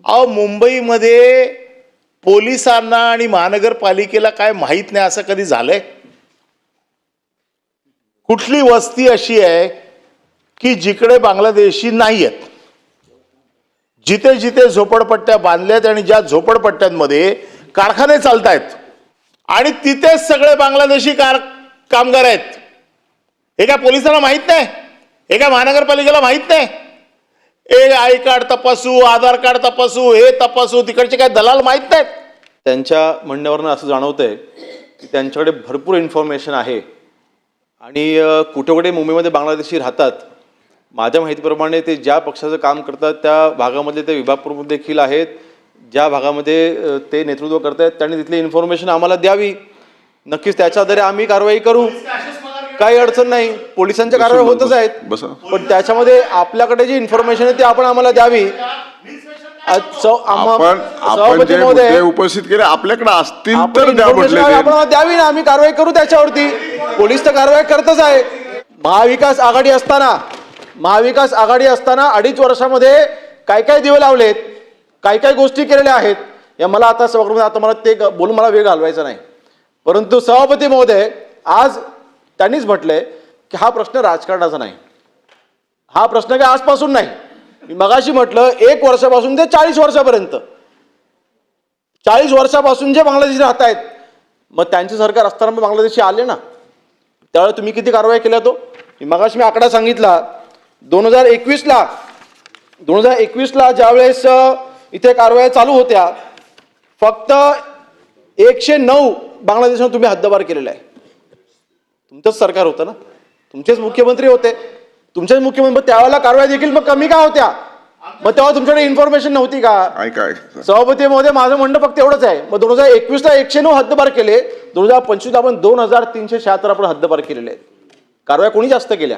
अहो मुंबईमध्ये पोलिसांना आणि महानगरपालिकेला काय माहीत नाही असं कधी झालंय? कुठली वस्ती अशी आहे की जिकडे बांगलादेशी नाही आहेत? जिथे जिथे झोपडपट्ट्या बांधल्यात आणि ज्या झोपडपट्ट्यांमध्ये कारखाने चालतायत आणि तिथेच सगळे बांगलादेशी कामगार आहेत. हे काय पोलिसांना माहित नाही? हे काय महानगरपालिकेला माहित नाही? आय कार्ड तपासू, आधार कार्ड तपासू, हे तपासू, तिकडचे काय दलाल माहित नाहीत? त्यांच्या म्हणण्यावरून असं जाणवतंय की त्यांच्याकडे भरपूर इन्फॉर्मेशन आहे आणि कुठे कुठे मुंबईमध्ये बांगलादेशी राहतात. माझ्या माहितीप्रमाणे ते ज्या पक्षाचं काम करतात त्या भागामध्ये ते विभाग प्रमुख देखील आहेत. ज्या भागामध्ये ते नेतृत्व करत आहेत त्यांनी तिथली इन्फॉर्मेशन आम्हाला द्यावी. नक्कीच त्याच्या आधारे आम्ही कारवाई करू, काही अडचण नाही. पोलिसांच्या कारवाई होतच आहेत, पण त्याच्यामध्ये आपल्याकडे जी इन्फॉर्मेशन आहे ती आपण आम्हाला द्यावी. उपस्थित केले आपल्याकडे असतील तर आपण द्यावी ना, आम्ही कारवाई करू त्याच्यावरती. पोलीस तर कारवाई करतच आहे. महाविकास आघाडी असताना 2.5 वर्षामध्ये काय काय दिवे लावलेत, काय काय गोष्टी केलेल्या आहेत या मला आता मला ते बोलून मला वेळ घालवायचा नाही. परंतु सभापती महोदय आज त्यांनीच म्हटलंय की हा प्रश्न राजकारणाचा नाही, हा प्रश्न काय आजपासून नाही. मी मगाशी म्हटलं 1 वर्षापासून ते 40 वर्षापर्यंत 40 वर्षापासून जे बांगलादेशी राहत आहेत, मग त्यांचे सरकार असताना बांगलादेशी आले ना, त्यावेळेला तुम्ही किती कारवाई केल्या? तो मगाशी मी आकडा सांगितला. 2021ला ज्यावेळेस इथे कारवाया चालू होत्या फक्त 109 बांगलादेशात तुम्ही हद्दपार केलेला आहे. तुमचंच सरकार होतं ना, तुमचेच मुख्यमंत्री होते, तुमचेच मुख्यमंत्री. त्यावेळेला कारवाई देखील मग कमी का होत्या? मग तेव्हा तुमच्याकडे इन्फॉर्मेशन नव्हती का? सभापती महोदय माझं म्हणणं फक्त एवढंच आहे. मग 2021ला 109 हद्दपार केले, 2025 आपण 2376 आपण हद्दपार केलेले आहेत. कारवाया कोणी जास्त केल्या?